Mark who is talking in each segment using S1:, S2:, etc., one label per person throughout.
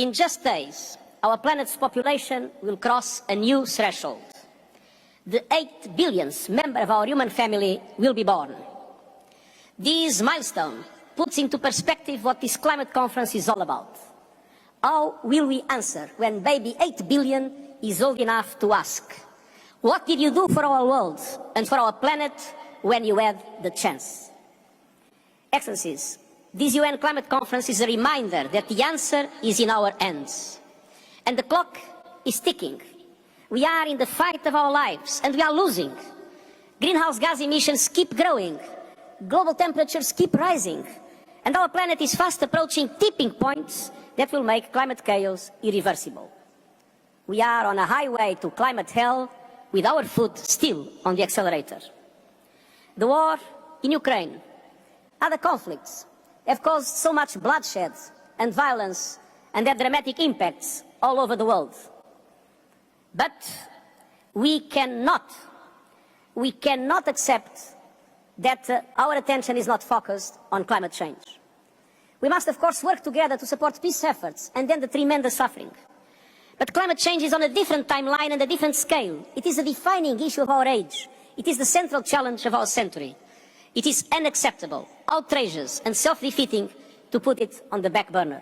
S1: In just days, our planet's population will cross a new threshold. The 8 billionth member of our human family will be born. This milestone puts into perspective what this climate conference is all about. How will we answer when baby 8 billion is old enough to ask, what did you do for our world and for our planet when you had the chance? Excellencies, this UN climate conference is a reminder that the answer is in our hands. And the clock is ticking. We are in the fight of our lives and we are losing. Greenhouse gas emissions keep growing. Global temperatures keep rising. And our planet is fast approaching tipping points that will make climate chaos irreversible. We are on a highway to climate hell with our foot still on the accelerator. The war in Ukraine, other conflicts have caused so much bloodshed and violence and had dramatic impacts all over the world. But we cannot accept that our attention is not focused on climate change. We must, of course, work together to support peace efforts and end the tremendous suffering. But climate change is on a different timeline and a different scale. It is a defining issue of our age. It is the central challenge of our century. It is unacceptable, outrageous, and self-defeating to put it on the back burner.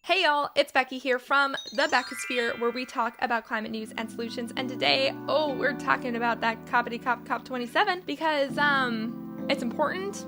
S2: Hey y'all, it's Becky here from the Beckosphere, where we talk about climate news and solutions. And today, we're talking about that COP27 because it's important,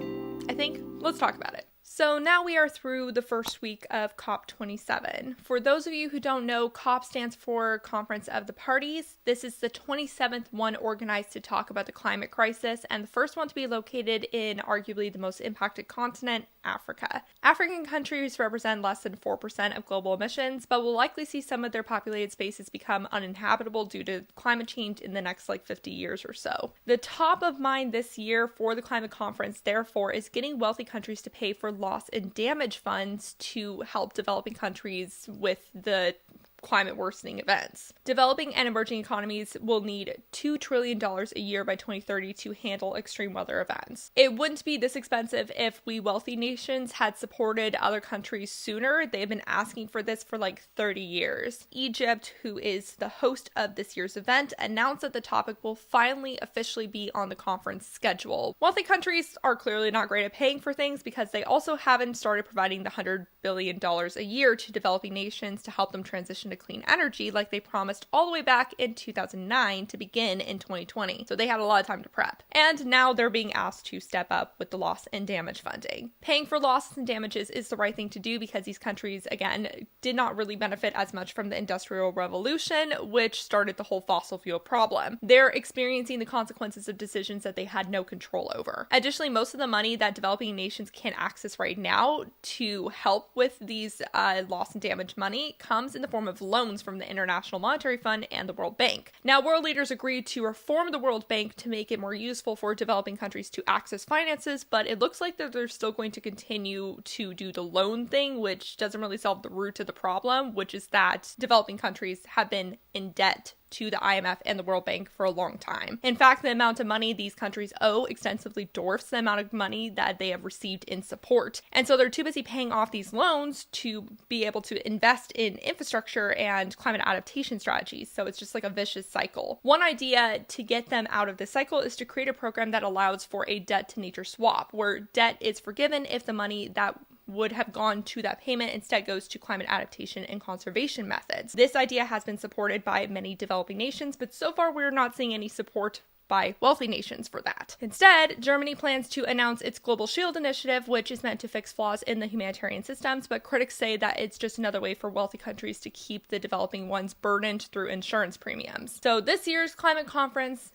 S2: I think. Let's talk about it. So now we are through the first week of COP27. For those of you who don't know, COP stands for Conference of the Parties. This is the 27th one organized to talk about the climate crisis, and the first one to be located in arguably the most impacted continent, Africa. African countries represent less than 4% of global emissions, but will likely see some of their populated spaces become uninhabitable due to climate change in the next 50 years or so. The top of mind this year for the climate conference, therefore, is getting wealthy countries to pay for loss and damage funds to help developing countries with the climate worsening events. Developing and emerging economies will need $2 trillion a year by 2030 to handle extreme weather events. It wouldn't be this expensive if we wealthy nations had supported other countries sooner. They've been asking for this for 30 years. Egypt, who is the host of this year's event, announced that the topic will finally officially be on the conference schedule. Wealthy countries are clearly not great at paying for things because they also haven't started providing the $100 billion a year to developing nations to help them transition to clean energy like they promised all the way back in 2009 to begin in 2020. So they had a lot of time to prep. And now they're being asked to step up with the loss and damage funding. Paying for losses and damages is the right thing to do because these countries, again, did not really benefit as much from the Industrial Revolution, which started the whole fossil fuel problem. They're experiencing the consequences of decisions that they had no control over. Additionally, most of the money that developing nations can access right now to help with these loss and damage money comes in the form of loans from the International Monetary Fund and the World Bank. Now, world leaders agreed to reform the World Bank to make it more useful for developing countries to access finances, but it looks like that they're still going to continue to do the loan thing, which doesn't really solve the root of the problem, which is that developing countries have been in debt to the IMF and the World Bank for a long time. In fact, the amount of money these countries owe extensively dwarfs the amount of money that they have received in support. And so they're too busy paying off these loans to be able to invest in infrastructure and climate adaptation strategies. So it's just like a vicious cycle. One idea to get them out of this cycle is to create a program that allows for a debt to nature swap, where debt is forgiven if the money that would have gone to that payment instead goes to climate adaptation and conservation methods. This idea has been supported by many developing nations, but so far we're not seeing any support by wealthy nations for that. Instead, Germany plans to announce its Global Shield initiative, which is meant to fix flaws in the humanitarian systems, but critics say that it's just another way for wealthy countries to keep the developing ones burdened through insurance premiums. So this year's climate conference,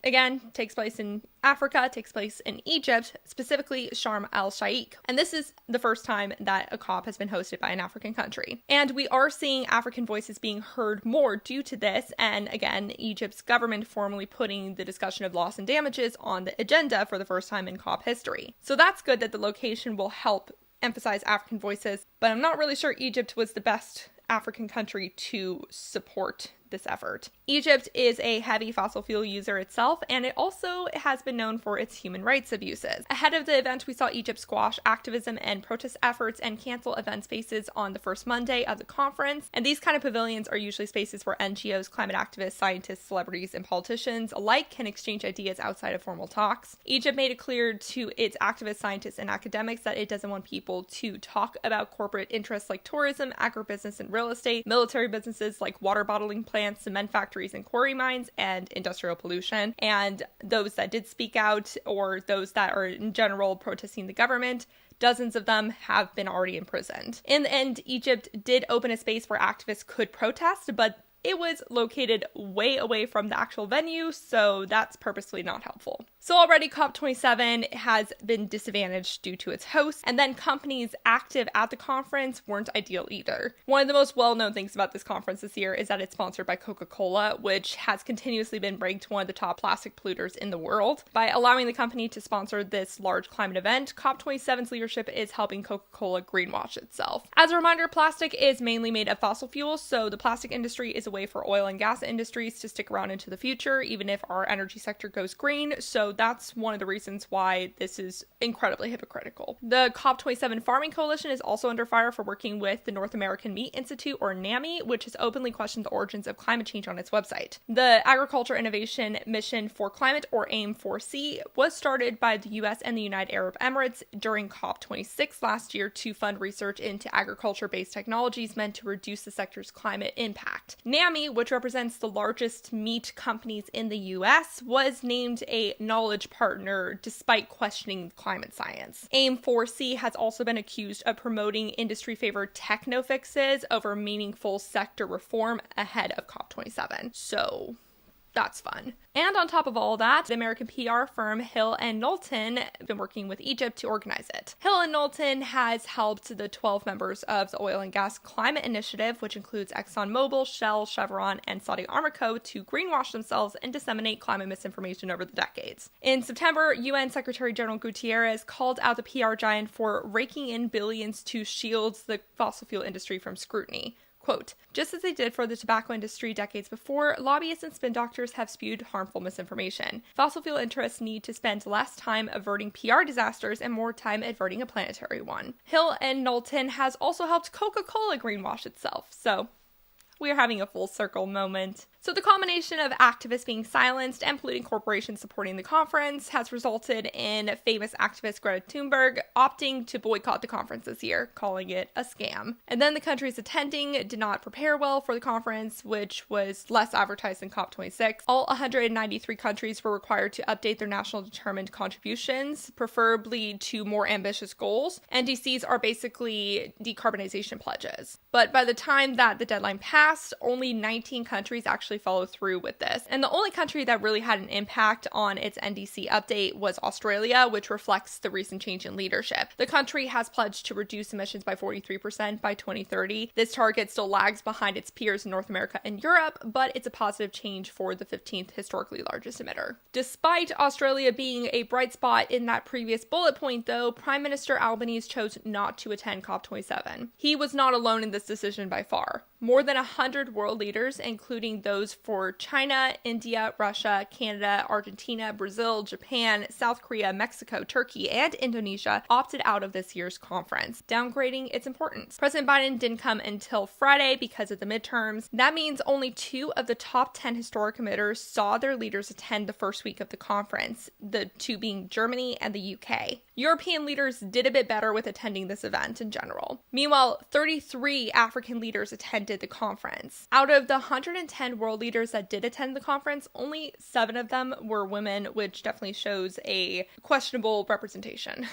S2: again, takes place in Africa, takes place in Egypt, specifically Sharm el-Sheikh. And this is the first time that a COP has been hosted by an African country. And we are seeing African voices being heard more due to this. And again, Egypt's government formally putting the discussion of loss and damages on the agenda for the first time in COP history. So that's good that the location will help emphasize African voices, but I'm not really sure Egypt was the best African country to support this effort. Egypt is a heavy fossil fuel user itself, and it also has been known for its human rights abuses. Ahead of the event, we saw Egypt squash activism and protest efforts and cancel event spaces on the first Monday of the conference. And these kind of pavilions are usually spaces where NGOs, climate activists, scientists, celebrities, and politicians alike can exchange ideas outside of formal talks. Egypt made it clear to its activists, scientists, and academics that it doesn't want people to talk about corporate interests like tourism, agribusiness, and real estate, military businesses like water bottling plants, cement factories, and quarry mines, and industrial pollution. And those that did speak out, or those that are in general protesting the government, dozens of them have been already imprisoned. In the end, Egypt did open a space where activists could protest, but it was located way away from the actual venue, so that's purposely not helpful. So already COP27 has been disadvantaged due to its host, and then companies active at the conference weren't ideal either. One of the most well-known things about this conference this year is that it's sponsored by Coca-Cola, which has continuously been ranked one of the top plastic polluters in the world. By allowing the company to sponsor this large climate event, COP27's leadership is helping Coca-Cola greenwash itself. As a reminder, plastic is mainly made of fossil fuels, so the plastic industry is a way for oil and gas industries to stick around into the future, even if our energy sector goes green. So that's one of the reasons why this is incredibly hypocritical. The COP27 Farming Coalition is also under fire for working with the North American Meat Institute, or NAMI, which has openly questioned the origins of climate change on its website. The Agriculture Innovation Mission for Climate, or AIM-4C, was started by the US and the United Arab Emirates during COP26 last year to fund research into agriculture-based technologies meant to reduce the sector's climate impact. NAMI, which represents the largest meat companies in the US, was named a knowledge partner despite questioning climate science. AIM-4C has also been accused of promoting industry-favored techno fixes over meaningful sector reform ahead of COP27. So that's fun. And on top of all that, the American PR firm Hill & Knowlton have been working with Egypt to organize it. Hill & Knowlton has helped the 12 members of the Oil and Gas Climate Initiative, which includes ExxonMobil, Shell, Chevron, and Saudi Aramco, to greenwash themselves and disseminate climate misinformation over the decades. In September, UN Secretary General Guterres called out the PR giant for raking in billions to shield the fossil fuel industry from scrutiny. Quote, just as they did for the tobacco industry decades before, lobbyists and spin doctors have spewed harmful misinformation. Fossil fuel interests need to spend less time averting PR disasters and more time averting a planetary one. Hill & Knowlton has also helped Coca-Cola greenwash itself, so we are having a full circle moment. So the combination of activists being silenced and polluting corporations supporting the conference has resulted in famous activist Greta Thunberg opting to boycott the conference this year, calling it a scam. And then the countries attending did not prepare well for the conference, which was less advertised than COP26. All 193 countries were required to update their national determined contributions, preferably to more ambitious goals. NDCs are basically decarbonization pledges. But by the time that the deadline passed, only 19 countries actually follow through with this. And the only country that really had an impact on its NDC update was Australia, which reflects the recent change in leadership. The country has pledged to reduce emissions by 43% by 2030. This target still lags behind its peers in North America and Europe, but it's a positive change for the 15th historically largest emitter. Despite Australia being a bright spot in that previous bullet point, though, Prime Minister Albanese chose not to attend COP27. He was not alone in this decision by far. More than 100 world leaders, including those for China, India, Russia, Canada, Argentina, Brazil, Japan, South Korea, Mexico, Turkey, and Indonesia, opted out of this year's conference, downgrading its importance. President Biden didn't come until Friday because of the midterms. That means only 2 of the top 10 historic emitters saw their leaders attend the first week of the conference, the 2 being Germany and the UK. European leaders did a bit better with attending this event in general. Meanwhile, 33 African leaders attended the conference. Out of the 110 world leaders that did attend the conference, only 7 of them were women, which definitely shows a questionable representation.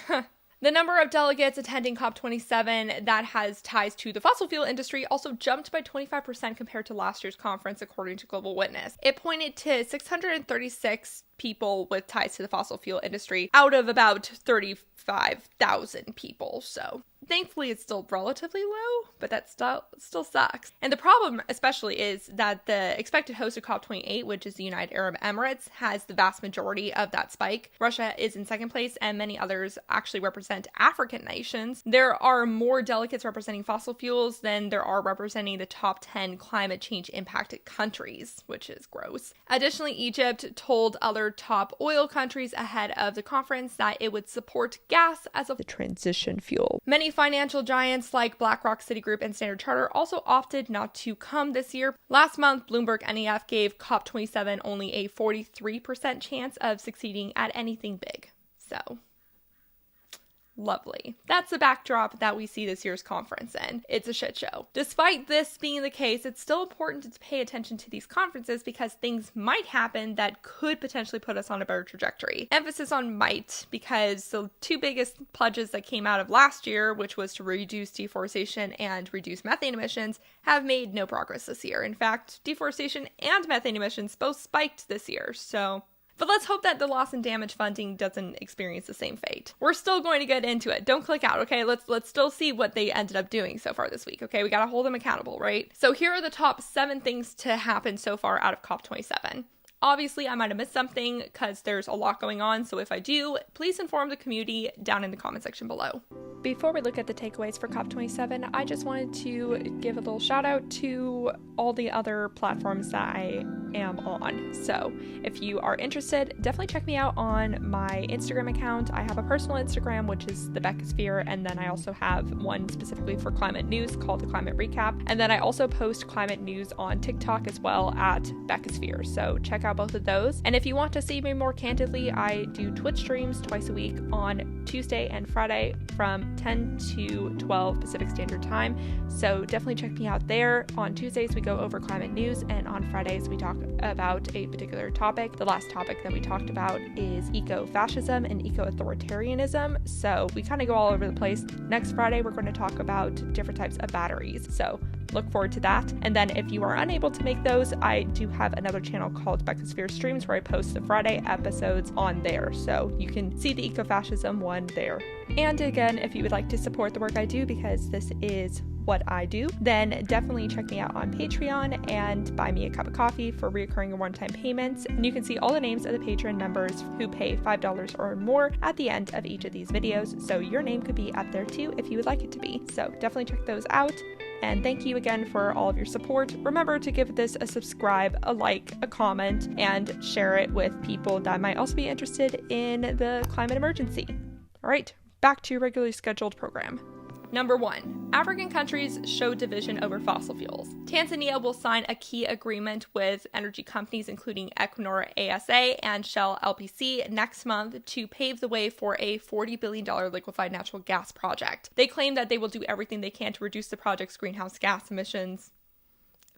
S2: The number of delegates attending COP27 that has ties to the fossil fuel industry also jumped by 25% compared to last year's conference, according to Global Witness. It pointed to 636 people with ties to the fossil fuel industry out of about 35,000 people. So thankfully it's still relatively low, but that still sucks. And the problem especially is that the expected host of COP28, which is the United Arab Emirates, has the vast majority of that spike. Russia is in second place, and many others actually represent African nations. There are more delegates representing fossil fuels than there are representing the top 10 climate change impacted countries, which is gross. Additionally, Egypt told other top oil countries ahead of the conference that it would support gas as the transition fuel. Many financial giants like BlackRock, Citigroup, and Standard Chartered also opted not to come this year. Last month, Bloomberg NEF gave COP27 only a 43% chance of succeeding at anything big. So, lovely. That's the backdrop that we see this year's conference in. It's a shit show. Despite this being the case, it's still important to pay attention to these conferences because things might happen that could potentially put us on a better trajectory. Emphasis on might, because the two biggest pledges that came out of last year, which was to reduce deforestation and reduce methane emissions, have made no progress this year. In fact, deforestation and methane emissions both spiked this year, But let's hope that the loss and damage funding doesn't experience the same fate. We're still going to get into it. Don't click out, okay? Let's still see what they ended up doing so far this week, okay? We gotta hold them accountable, right? So here are the top 7 things to happen so far out of COP27. Obviously, I might have missed something because there's a lot going on, so if I do, please inform the community down in the comment section below. Before we look at the takeaways for COP27, I just wanted to give a little shout out to all the other platforms that I am on. So if you are interested, definitely check me out on my Instagram account. I have a personal Instagram, which is the Beckosphere, and then I also have one specifically for climate news called the Climate Recap. And then I also post climate news on TikTok as well at Beckosphere. So check out both of those. And if you want to see me more candidly, I do Twitch streams twice a week on Tuesday and Friday from 10 to 12 Pacific Standard Time. So definitely check me out there. On Tuesdays, we go over climate news, and on Fridays, we talk about a particular topic. The last topic that we talked about is eco-fascism and eco-authoritarianism. So we kind of go all over the place. Next Friday, we're going to talk about different types of batteries. So look forward to that. And then if you are unable to make those, I do have another channel called Beckosphere Streams where I post the Friday episodes on there. So you can see the eco-fascism one there. And again, if you would like to support the work I do, because this is what I do, then definitely check me out on Patreon and buy me a cup of coffee for recurring and one-time payments. And you can see all the names of the Patreon members who pay $5 or more at the end of each of these videos. So your name could be up there too if you would like it to be. So definitely check those out. And thank you again for all of your support. Remember to give this a subscribe, a like, a comment, and share it with people that might also be interested in the climate emergency. All right, back to your regularly scheduled program. Number 1, African countries show division over fossil fuels. Tanzania will sign a key agreement with energy companies including Equinor ASA and Shell LPC next month to pave the way for a $40 billion liquefied natural gas project. They claim that they will do everything they can to reduce the project's greenhouse gas emissions.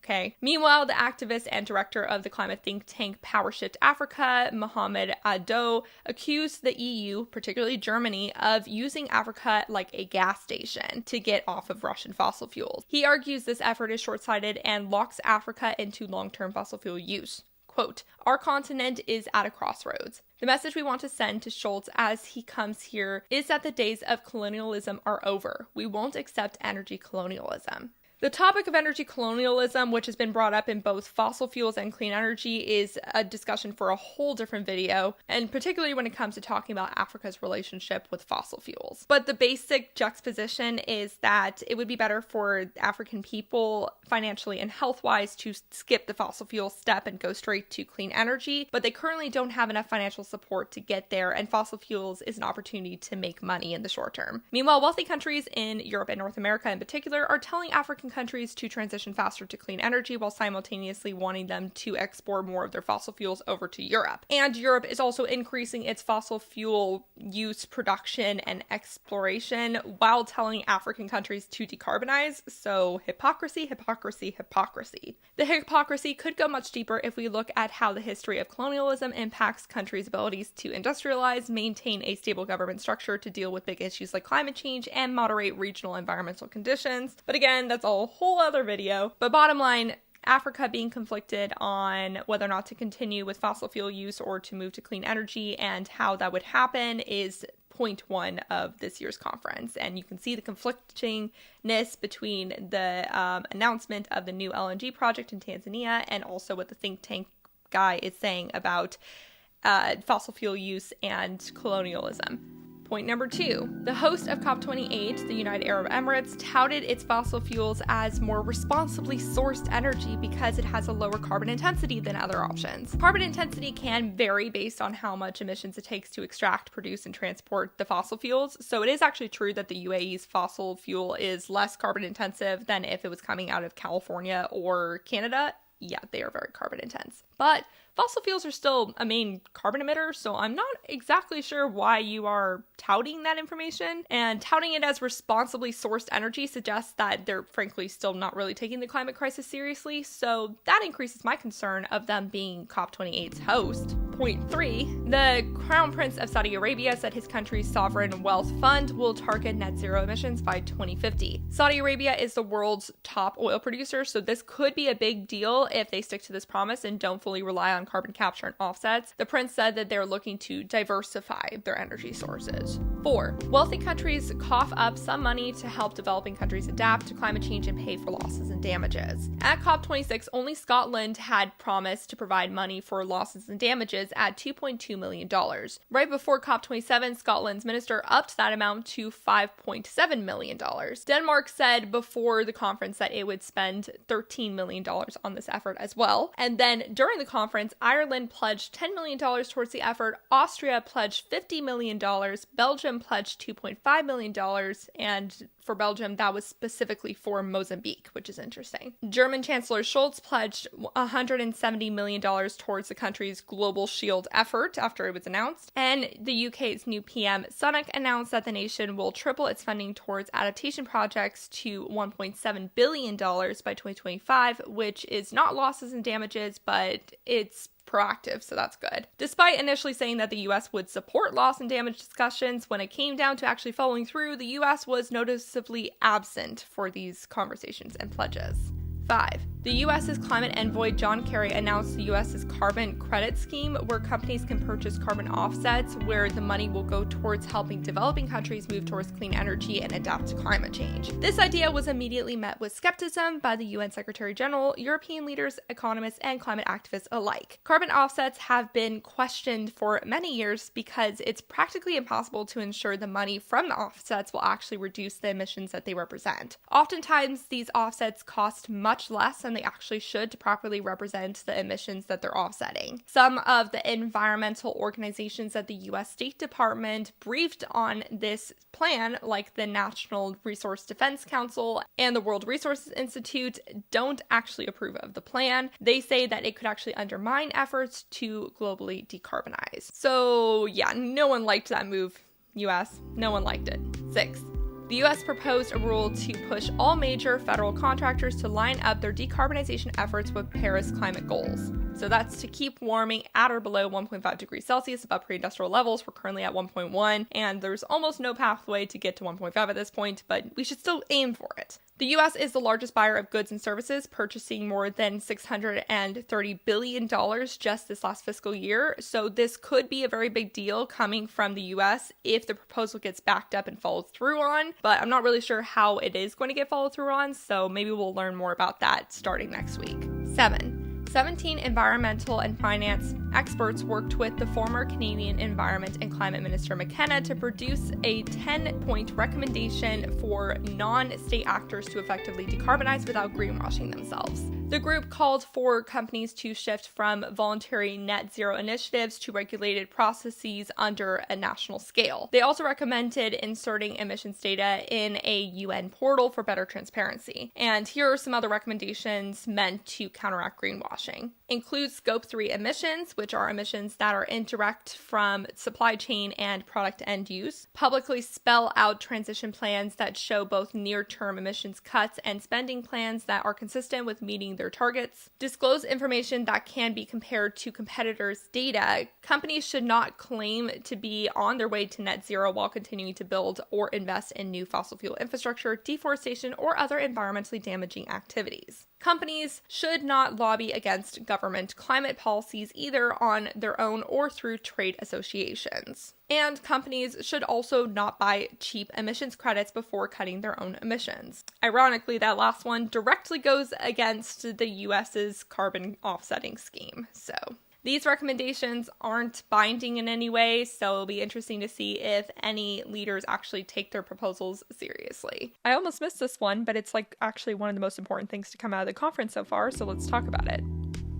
S2: Okay. Meanwhile, the activist and director of the climate think tank Power Shift Africa, Mohamed Ado, accused the EU, particularly Germany, of using Africa like a gas station to get off of Russian fossil fuels. He argues this effort is short-sighted and locks Africa into long-term fossil fuel use. Quote, "Our continent is at a crossroads. The message we want to send to Schultz as he comes here is that the days of colonialism are over. We won't accept energy colonialism." The topic of energy colonialism, which has been brought up in both fossil fuels and clean energy, is a discussion for a whole different video, and particularly when it comes to talking about Africa's relationship with fossil fuels. But the basic juxtaposition is that it would be better for African people financially and health-wise to skip the fossil fuel step and go straight to clean energy, but they currently don't have enough financial support to get there, and fossil fuels is an opportunity to make money in the short term. Meanwhile, wealthy countries in Europe and North America in particular are telling African countries to transition faster to clean energy while simultaneously wanting them to export more of their fossil fuels over to Europe. And Europe is also increasing its fossil fuel use, production, and exploration while telling African countries to decarbonize. So hypocrisy, hypocrisy, hypocrisy. The hypocrisy could go much deeper if we look at how the history of colonialism impacts countries' abilities to industrialize, maintain a stable government structure to deal with big issues like climate change, and moderate regional environmental conditions. But again, that's a whole other video. But bottom line, Africa being conflicted on whether or not to continue with fossil fuel use or to move to clean energy, and how that would happen is point one of this year's conference. And you can see the conflictingness between the announcement of the new LNG project in Tanzania and also what the think tank guy is saying about fossil fuel use and colonialism. Point number two, the host of COP28, the United Arab Emirates, touted its fossil fuels as more responsibly sourced energy because it has a lower carbon intensity than other options. Carbon intensity can vary based on how much emissions it takes to extract, produce, and transport the fossil fuels. So it is actually true that the UAE's fossil fuel is less carbon intensive than if it was coming out of California or Canada. Yeah, they are very carbon intense. But fossil fuels are still a main carbon emitter, so I'm not exactly sure why you are touting that information. And touting it as responsibly sourced energy suggests that they're frankly still not really taking the climate crisis seriously, so that increases my concern of them being COP28's host. Point three, the Crown Prince of Saudi Arabia said his country's sovereign wealth fund will target net zero emissions by 2050. Saudi Arabia is the world's top oil producer, so this could be a big deal if they stick to this promise and don't fully rely on carbon capture and offsets. The prince said that they're looking to diversify their energy sources. 4. Wealthy countries cough up some money to help developing countries adapt to climate change and pay for losses and damages. At COP26, only Scotland had promised to provide money for losses and damages at $2.2 million. Right before COP27, Scotland's minister upped that amount to $5.7 million. Denmark said before the conference that it would spend $13 million on this effort as well. And then during the conference, Ireland pledged $10 million towards the effort, Austria pledged $50 million, Belgium pledged $2.5 million, and for Belgium, that was specifically for Mozambique, which is interesting. German Chancellor Scholz pledged $170 million towards the country's Global Shield effort after it was announced. And the UK's new PM, Sunak, announced that the nation will triple its funding towards adaptation projects to $1.7 billion by 2025, which is not losses and damages, but it's proactive, so that's good. Despite initially saying that the US would support loss and damage discussions, when it came down to actually following through, the US was noticeably absent for these conversations and pledges. 5. The U.S.'s climate envoy John Kerry announced the U.S.'s carbon credit scheme, where companies can purchase carbon offsets, where the money will go towards helping developing countries move towards clean energy and adapt to climate change. This idea was immediately met with skepticism by the UN Secretary General, European leaders, economists, and climate activists alike. Carbon offsets have been questioned for many years because it's practically impossible to ensure the money from the offsets will actually reduce the emissions that they represent. Oftentimes, these offsets cost much less than they actually should to properly represent the emissions that they're offsetting. Some of the environmental organizations that the U.S. State Department briefed on this plan, like the National Resource Defense Council and the World Resources Institute, don't actually approve of the plan. They say that it could actually undermine efforts to globally decarbonize. So yeah, no one liked that move, US. No one liked it. 6. The U.S. proposed a rule to push all major federal contractors to line up their decarbonization efforts with Paris climate goals. So that's to keep warming at or below 1.5 degrees Celsius above pre-industrial levels. We're currently at 1.1, and there's almost no pathway to get to 1.5 at this point, but we should still aim for it. The U.S. is the largest buyer of goods and services, purchasing more than $630 billion just this last fiscal year. So this could be a very big deal coming from the U.S. if the proposal gets backed up and followed through on. But I'm not really sure how it is going to get followed through on, so maybe we'll learn more about that starting next week. 17 environmental and finance experts worked with the former Canadian Environment and Climate Minister McKenna to produce a 10-point recommendation for non-state actors to effectively decarbonize without greenwashing themselves. The group called for companies to shift from voluntary net zero initiatives to regulated processes under a national scale. They also recommended inserting emissions data in a UN portal for better transparency. And here are some other recommendations meant to counteract greenwashing. Include Scope 3 emissions, which are emissions that are indirect from supply chain and product end use. Publicly spell out transition plans that show both near-term emissions cuts and spending plans that are consistent with meeting their their targets. Disclose information that can be compared to competitors' data. Companies should not claim to be on their way to net zero while continuing to build or invest in new fossil fuel infrastructure, deforestation, or other environmentally damaging activities. Companies should not lobby against government climate policies either on their own or through trade associations. And companies should also not buy cheap emissions credits before cutting their own emissions. Ironically, that last one directly goes against the US's carbon offsetting scheme. So these recommendations aren't binding in any way, so it'll be interesting to see if any leaders actually take their proposals seriously. I almost missed this one, but it's like actually one of the most important things to come out of the conference so far, so let's talk about it.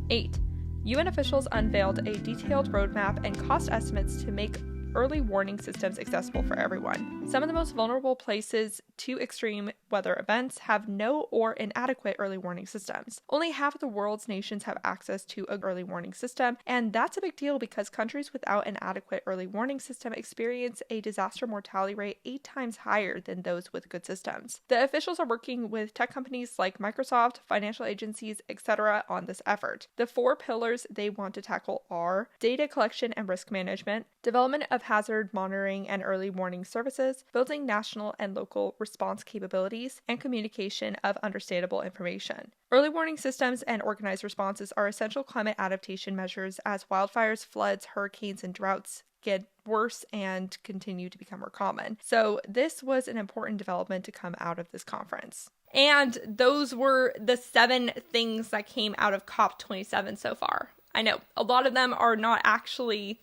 S2: 8. UN officials unveiled a detailed roadmap and cost estimates to make early warning systems accessible for everyone. Some of the most vulnerable places to extreme weather events have no or inadequate early warning systems. Only half of the world's nations have access to an early warning system, and that's a big deal because countries without an adequate early warning system experience a disaster mortality rate 8 times higher than those with good systems. The officials are working with tech companies like Microsoft, financial agencies, etc. on this effort. The 4 pillars they want to tackle are data collection and risk management, development of hazard monitoring and early warning services, building national and local response capabilities, and communication of understandable information. Early warning systems and organized responses are essential climate adaptation measures as wildfires, floods, hurricanes, and droughts get worse and continue to become more common. So this was an important development to come out of this conference. And those were the 7 things that came out of COP27 so far. I know a lot of them are not actually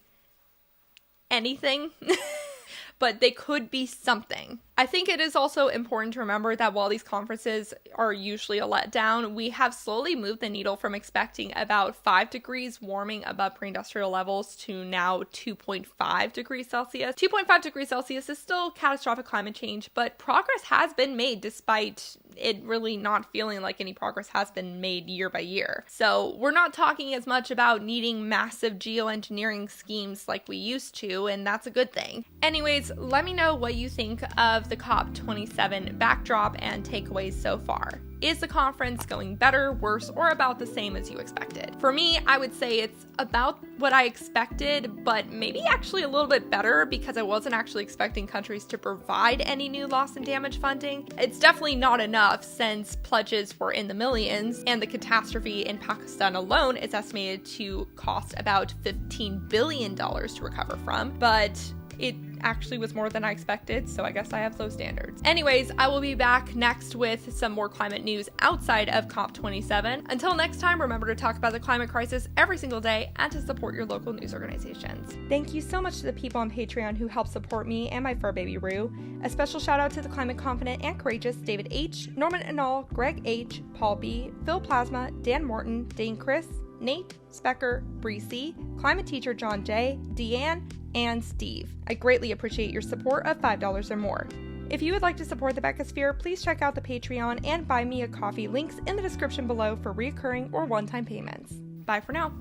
S2: anything, but they could be something. I think it is also important to remember that while these conferences are usually a letdown, we have slowly moved the needle from expecting about 5 degrees warming above pre-industrial levels to now 2.5 degrees Celsius. 2.5 degrees Celsius is still catastrophic climate change, but progress has been made despite it really not feeling like any progress has been made year by year. So we're not talking as much about needing massive geoengineering schemes like we used to, and that's a good thing. Anyways, let me know what you think of the COP27 backdrop and takeaways so far. Is the conference going better, worse, or about the same as you expected? For me, I would say it's about what I expected, but maybe actually a little bit better because I wasn't actually expecting countries to provide any new loss and damage funding. It's definitely not enough since pledges were in the millions, and the catastrophe in Pakistan alone is estimated to cost about $15 billion to recover from, but it actually was more than I expected, so I guess I have low standards. Anyways, I will be back next with some more climate news outside of COP27. Until next time, remember to talk about the climate crisis every single day and to support your local news organizations. Thank you so much to the people on Patreon who help support me and my fur baby Rue. A special shout out to the climate confident and courageous David H., Norman Anal, Greg H., Paul B., Phil Plasma, Dan Morton, Dane Chris, Nate, Specker, Bree C., climate teacher John J., Deanne, and Steve. I greatly appreciate your support of $5 or more. If you would like to support the Beckosphere, please check out the Patreon and buy me a coffee links in the description below for recurring or one-time payments. Bye for now.